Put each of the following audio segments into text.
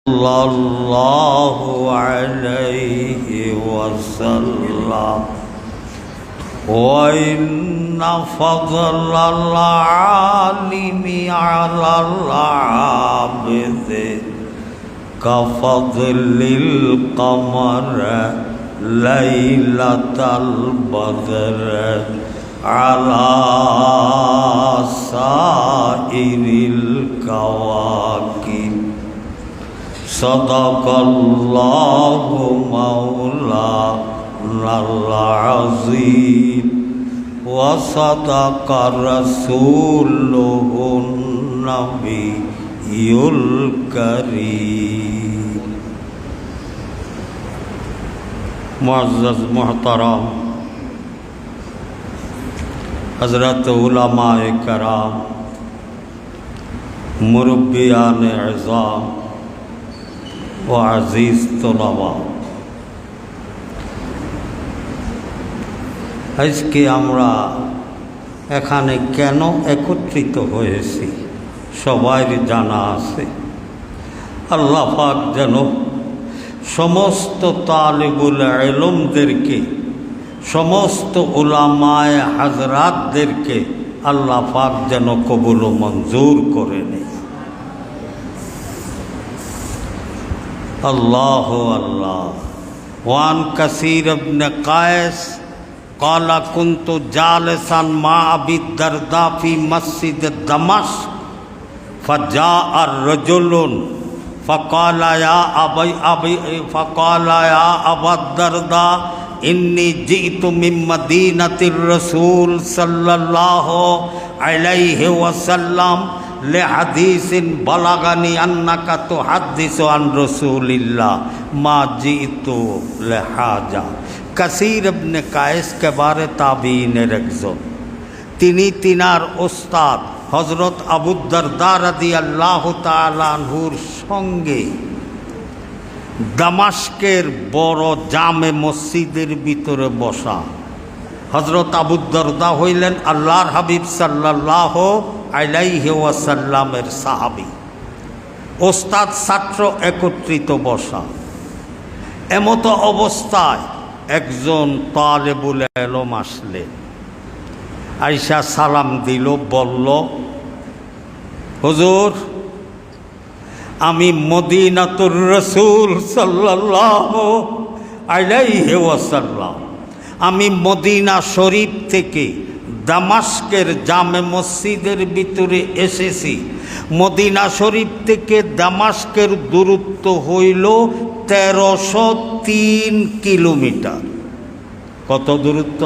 sallallahu alayhi wa sallam wa inna fadlal alimi ala al-abidi ka fadlil qamar laylatal badr ala sairil kawakib. Sadaqallahu maulanal azim wa sadaqa rasuluhun nabiyyul karim. Muazzaz muhtaram Hazrat ulama-e karam, murabbiyan-e izam ও আজিজ তোলাবা, আজকে আমরা এখানে কেন একত্রিত হয়েছি সবাই জানা আছে। আল্লাহ পাক যেন সমস্ত তালিবুল ইলমদেরকে, সমস্ত উলামায়ে হাজরাতদেরকে আল্লাহ পাক যেন কবুল ও মঞ্জুর করে নেয়। अल्लाह अल्लाह। वान कसीर इब्न कायस क़ाला कुन्तु जालिसन मा अबी दरदा फी मस्जिद दमश्क फजाअ रजुलुन फ़क़ाला या अबा दरदा इन्नी जिअतु मिन मदीनतिर रसूल सल्लल्लाहु अलैहि वसल्लम ले हदीसिन बलागानी अन्नका तुहद्दिसु अन रसूलिल्लाह मा जितु ले हाजा। कसीर इब्ने कायस के बारे ताबीনের একজন, তিনি তিনার ওস্তাদ হযরত আবু দারদা রাদিয়াল্লাহু তাআলা আনহুর সঙ্গে দামাস্কের বড় জামে মসজিদের ভিতরে বসা। হযরত আবু দারদা হইলেন আল্লাহর হাবিব সাল্লাল্লাহু আলাইহি ওয়াসাল্লামের সাহাবী। ওস্তাদ ছাত্র একত্রিত বসা। এমতো অবস্থায় একজন তালেবুল ইলম আসলেন, আইসা সালাম দিল, বলল, হুজুর আমি মদিনাতুর রাসূল সাল্লাল্লাহু আলাইহি ওয়াসাল্লাম, আমি মদিনা শরীফ থেকে দামাস্কের জামে মসজিদের ভিতরে এসেছি। মদিনা শরীফ থেকে দামাস্কের দূরত্ব হইল 1303 কিলোমিটার। কত দূরত্ব?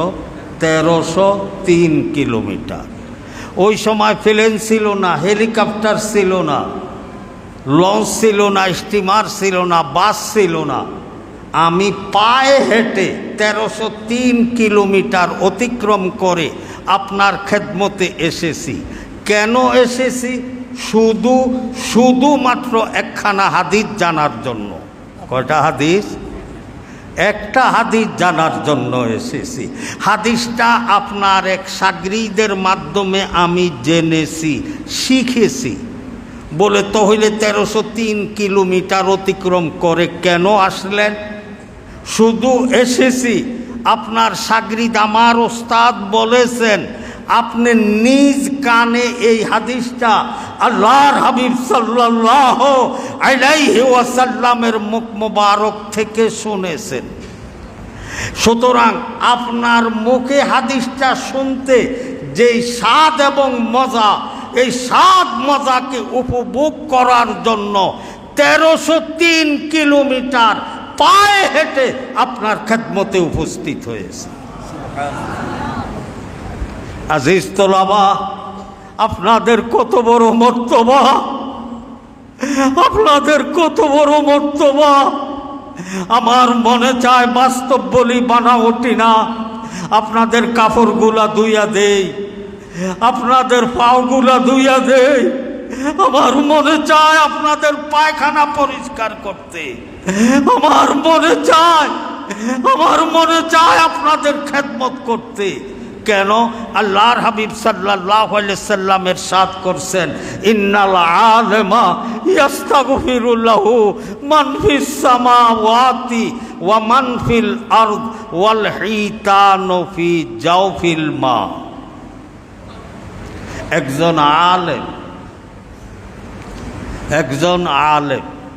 1303 কিলোমিটার। ওই সময় প্লেন ছিল না, হেলিকপ্টার ছিল না, লঞ্চ ছিল না, স্টিমার ছিল না, বাস ছিল না। আমি পায়ে হেঁটে 1303 কিলোমিটার অতিক্রম করে আপনার খেদমতে এসেছি। কেন এসেছি? শুধুমাত্র একখানা হাদিস জানার জন্য। কয়টা হাদিস? একটা হাদিস জানার জন্য এসেছি। হাদিসটা আপনার এক শাগরিদের মাধ্যমে আমি জেনেছি, শিখেছি। বলে তো হইলে 1303 কিলোমিটার অতিক্রম করে কেন আসলেন? শুধু এসেছি, আপনার শাগরিদ আমার ওস্তাদ বলেছেন আপনি নিজ কানে এই হাদিসটা আল্লাহর হাবিব সাল্লাল্লাহু আলাইহি ওয়াসাল্লামের মুখ মোবারক থেকে শুনেছেন। সুতরাং আপনার মুখে হাদিসটা শুনতে যেই স্বাদ এবং মজা, এই স্বাদ মজাকে উপভোগ করার জন্য 1303 কিলোমিটার পায়ে হেঁটে আপনার খেদমতে উপস্থিত হয়েছে। আজিজ তোলাবা, আপনাদের কত বড় মর্তবা, আপনাদের কত বড় মর্তবা। আমার মনে চায় বাস্তব বলি বানাওটি না, আপনাদের কাপড়গুলা ধুইয়া দেই, আপনাদের পাওগুলা ধুইয়া দেই। আমার মনে চায় আপনাদের পায়খানা পরিষ্কার করতে, আমার মনে চায় আপনাদের খেদমত করতে। কেন? আল্লাহর হাবিব সাল্লাল্লাহু আলাইহি সাল্লাম ইরশাদ করছেন, ইন্নাল আলেমা ইস্তাগফিরু লাহু মান ফিস সামাওয়াতি ওয়া মান ফিল আরদ ওয়াল হিতানু ফি জাওফিল মা। একজন আলেম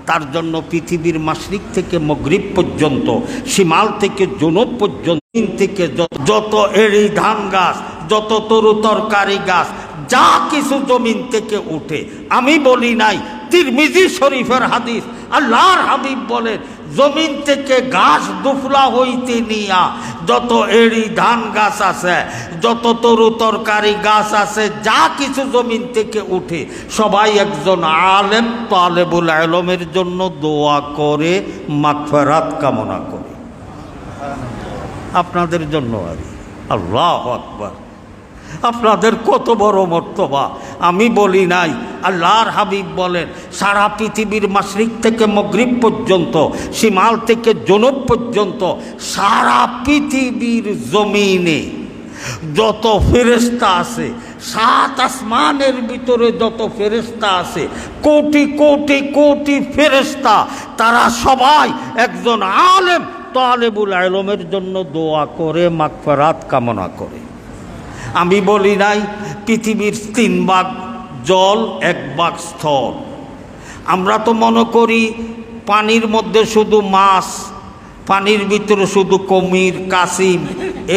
তার জন্য পৃথিবীর মাশরিক থেকে মাগরিব পর্যন্ত, শিমাল থেকে জুনুব পর্যন্ত, থেকে যত এড়ি ধান গাছ, যত তরু তরকারি গাছ, যা কিছু জমিন থেকে উঠে, আমি বলি নাই, তিরমিজি শরীফের হাদিস, আল্লাহর হাবিব বলেন, জমিন থেকে ঘাস দুফলা হইতে নিয়া যত এড়ি ধান গাছ আছে, যত তরু তরকারি গাছ আছে, যা কিছু জমিন থেকে উঠে, সবাই একজন আলেম তালেবুল ইলমের জন্য দোয়া করে, মাগফিরাত কামনা করে। আপনাদের জন্য আর আল্লাহু আকবার, আপনাদের কত বড় মর্তবা। আমি বলি নাই, আল্লাহর হাবিব বলেন, সারা পৃথিবীর মাশরিক থেকে মাগরিব পর্যন্ত, শিমাল থেকে জুনুব পর্যন্ত, সারা পৃথিবীর জমিনে যত ফেরেশতা আছে, সাত আসমানের ভিতরে যত ফেরেশতা আছে, কোটি কোটি কোটি ফেরেশতা, তারা সবাই একজন আলেম তালেবুল ইলমের জন্য দোয়া করে, মাগফিরাত কামনা করে। আমি বলি নাই পৃথিবীর 3 ভাগ জল, 1 ভাগ স্থল। আমরা তো মনে করি পানির মধ্যে শুধু মাছ, পানির ভিতরে শুধু কুমির, কাসিম,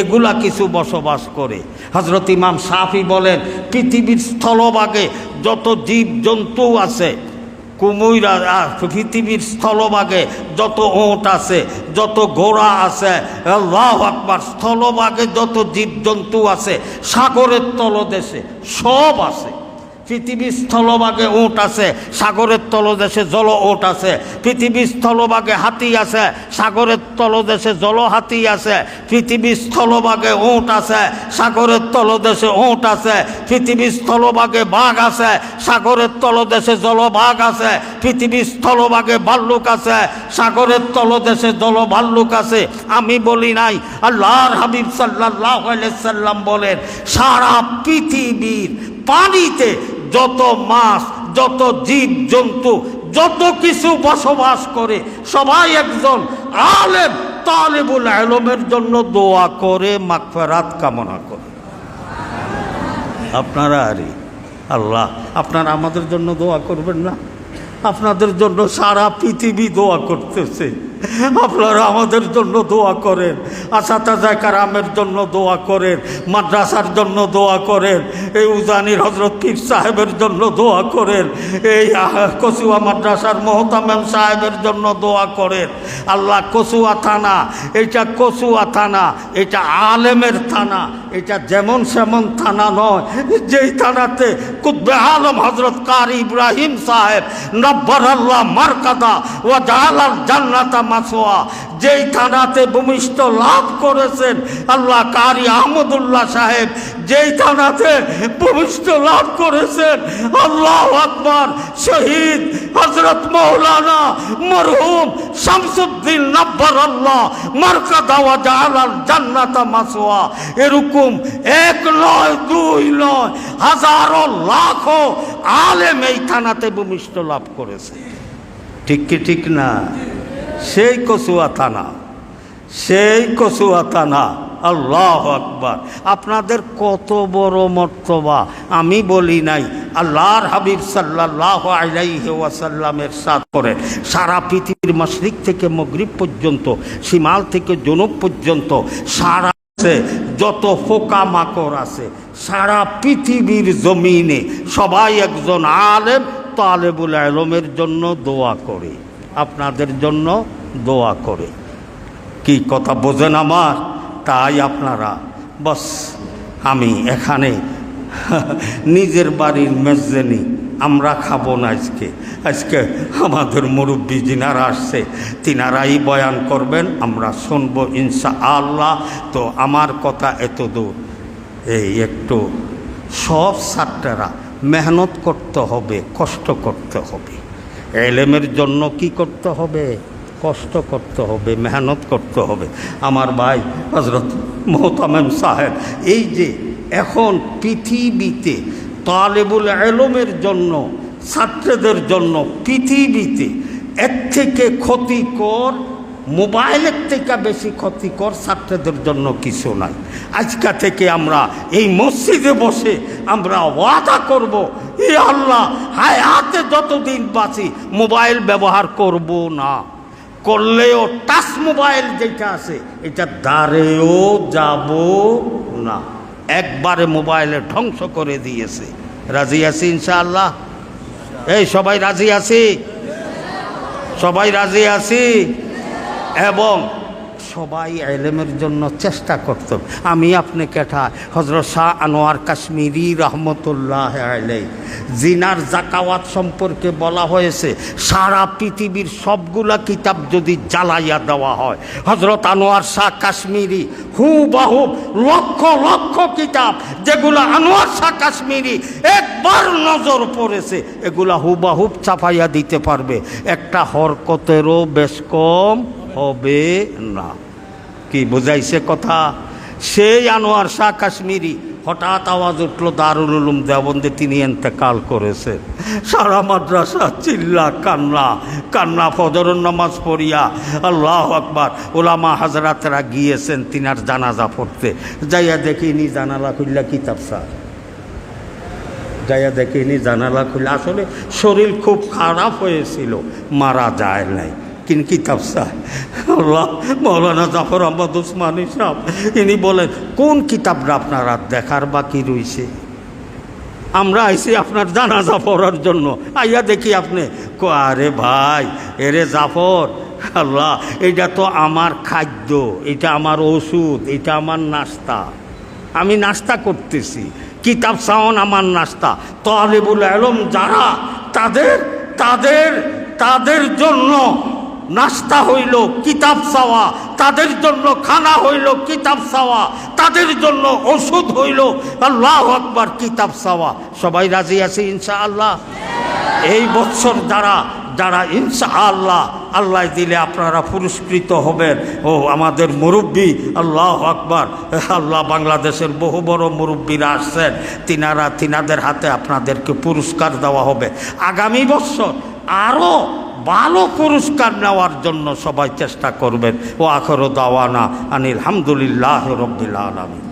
এগুলা কিছু বসবাস করে। হযরত ইমাম শাফি বলেন, পৃথিবীর স্থলভাগে যত জীব জন্তু আছে, কুমির, পৃথিবীর স্থলভাগে যত ওঁট আছে, যত ঘোড়া আছে, আল্লাহু আকবার, স্থলভাগে যত জীবজন্তু আছে, সাগরের তলদেশে সব আছে। পৃথিবীর স্থলভাগে উট আছে, সাগরের তলদেশে জল উট আছে। পৃথিবীর স্থলভাগে হাতি আছে, সাগরের তলদেশে জল হাতি আছে। পৃথিবীর স্থলভাগে উট আছে, সাগরের তলদেশে উট আছে। পৃথিবীর স্থলভাগে বাঘ আছে, সাগরের তলদেশে জল বাঘ আছে। পৃথিবীর স্থলভাগে ভাল্লুক আছে, সাগরের তলদেশে জল ভাল্লুক আছে। আমি বলি নাই, আল্লাহর হাবিব সাল্লাল্লাহু আলাইহি সাল্লাম বলেন, সারা পৃথিবীর পানিতে যত মাছ, যত জীব জন্তু, যত কিছু বসবাস করে, সবাই একজন আলেম তালেবুল ইলমের জন্য দোয়া করে, মাগফিরাত কামনা করে। আপনারা আরে আল্লাহ, আপনারা আমাদের জন্য দোয়া করবেন না? আপনাদের জন্য সারা পৃথিবী দোয়া করতেছে, আপনারা আমাদের জন্য দোয়া করেন, আসাতাজায়ে কেরামের জন্য দোয়া করেন, মাদ্রাসার জন্য দোয়া করেন, এই উজানির হযরত পীর সাহেবের জন্য দোয়া করেন, এই কচুয়া মাদ্রাসার মোহতামেম সাহেবের জন্য দোয়া করেন। আল্লাহ, কচুয়া থানা, এটা কচুয়া থানা, এটা আলেমের থানা, এটা যেমন সেমন থানা নয়। যেই থানাতে কুতবে আলম হযরত কারি ইব্রাহিম সাহেব নব্বরাল্লাহ মারকাদা ওয়া জাআলাল জান্নাতা মাসওয়া, যেই থানাতে ভূমিষ্ঠ লাভ করেছেন আল্লাহ কারি আহমদুল্লাহ সাহেব, যেই থানাতে ভূমিষ্ঠ লাভ করেছেন আল্লাহু আকবার শহীদ হযরত মাওলানা মরহুম শামসুদ্দিন নব্বরাল্লাহ মারকাদা ওয়া জাআলাল জান্নাতা মাসওয়া, এরকম 1 নয় 2 নয়, হাজারো লাখো আলেম এই থানাতে ভূমিষ্ঠ লাভ করেছে। ঠিক কি ঠিক না? সেই কচুয়া থানা, সেই কচুয়া থানা। আল্লাহু আকবার, আপনাদের কত বড় মর্তবা। আমি বলি নাই, আল্লাহর হাবিব সাল্লাল্লাহু আলাইহি ওয়াসাল্লামের ইরশাদ করেন, সারা পৃথিবীর মাশরিক থেকে মাগরিব পর্যন্ত, শিমাল থেকে জুনুব পর্যন্ত, সারা যত পোকা মাকড় আছে, সারা পৃথিবীর জমিনে সবাই একজন আলেম তালেবুল ইলমের জন্য দোয়া করে, আপনাদের জন্য দোয়া করে। কি কথা বোঝেন আমার? তাই আপনারা বস, আমি এখানে নিজের বাড়ির মেজবানি আমরা খাবো না আজকে। আজকে আমাদের মুরব্বী যিনারা আসছে তিনারাই বয়ান করবেন, আমরা শুনবো ইনশাআল্লাহ। তো আমার কথা এত দূর, এই একটু সব ছাত্ররা মেহনত করতে হবে, কষ্ট করতে হবে। ইলমের জন্য কি করতে হবে? কষ্ট করতে হবে, মেহনত করতে হবে। আমার ভাই হযরত মোহতামেম সাহেব, এই যে এখন পৃথিবীতে তালেবুল ইলমের জন্য, ছাত্রদের জন্য পৃথিবীতে এর থেকে ক্ষতিকর, মোবাইলের থেকে বেশি ক্ষতিকর ছাত্রদের জন্য কিছু নাই। আজকে থেকে আমরা এই মসজিদে বসে আমরা ওয়াদা করব, এ আল্লাহ হায়াতে যতদিন বাঁচি মোবাইল ব্যবহার করব না। করলেও টাচ মোবাইল যেটা আছে এটা দ্বারেও যাব না। একবারে মোবাইলে ধ্বংস করে দিয়েছে। রাজি আছি ইনশাআল্লাহ? এই সবাই রাজি আছি? সবাই রাজি আছি? এবং সবাই ইলমের জন্য চেষ্টা করত। আমি আপনি কেঠা হযরত শাহ আনোয়ার কাশ্মীরি রহমতুল্লাহ আলাইহি জিনার জাকাওয়াত সম্পর্কে বলা হয়েছে, সারা পৃথিবীর সবগুলা কিতাব যদি জ্বালাইয়া দেওয়া হয়, হযরত আনোয়ার শাহ কাশ্মীরি হুবহু লক্ষ লক্ষ কিতাব যেগুলো আনোয়ার শাহ কাশ্মীরি একবার নজর পড়েছে এগুলা হুবহু ছাপাইয়া দিতে পারবে, একটা হরকতেরও বেশ কম হবে না। কি বুঝাইছে কথা? সেই আনোয়ার শাহ কাশ্মীরি হঠাৎ আওয়াজ উঠল দারুল উলুম দেওবন্দে তিনি ইন্তেকাল করেছে। সারা মাদ্রাসা চিল্লা কান্না কান্না, ফজরের নামাজ পড়িয়া আল্লাহু আকবার ওলামা হাজরাতরা গিয়েছেন তিনার জানাজা পড়তে। যাইয়া দেখিনি জানালা খুললা কিতাব স্যার, যাইয়া দেখিনি জানালা খুললা। আসলে শরীর খুব খারাপ হয়েছিল, মারা যায় নাই, কিন্তু কিতাব সাহেব আল্লাহ মৌলানা জাফর আহমদ উসমানী সাহেব ইনি বলেন কোন কিতাবটা আপনারা দেখার বাকি রয়েছে? আমরা আইসি আপনার জানাজা পড়ার জন্য, আইয়া দেখি আপনি। আরে ভাই, এরে জাফর, আল্লাহ এটা তো আমার খাদ্য, এটা আমার ওষুধ, এটা আমার নাস্তা, আমি নাস্তা করতেছি, কিতাব সাওন আমার নাস্তা। তালেবুল ইলম যারা, তাদের তাদের তাদের জন্য নাস্তা হইল কিতাব চাওয়া, তাদের জন্য খানা হইল কিতাব চাওয়া, তাদের জন্য ওষুধ হইল আল্লাহু আকবার কিতাব চাওয়া। সবাই রাজি আছে ইনশাআল্লাহ? এই বছর যারা যারা ইনশাআল্লাহ আল্লাহ দিলে আপনারা পুরস্কৃত হবেন। ও আমাদের মুরব্বী, আল্লাহু আকবার, আল্লাহ বাংলাদেশের বহু বড় মুরব্বীরা আসছেন, তিনাদের হাতে আপনাদেরকে পুরস্কার দেওয়া হবে। আগামী বছর আরও ভালো পুরস্কার নেওয়ার জন্য সবাই চেষ্টা করবেন। ও আখিরু দাওয়ানা আনিল হামদুলিল্লাহি রাব্বিল আলামিন।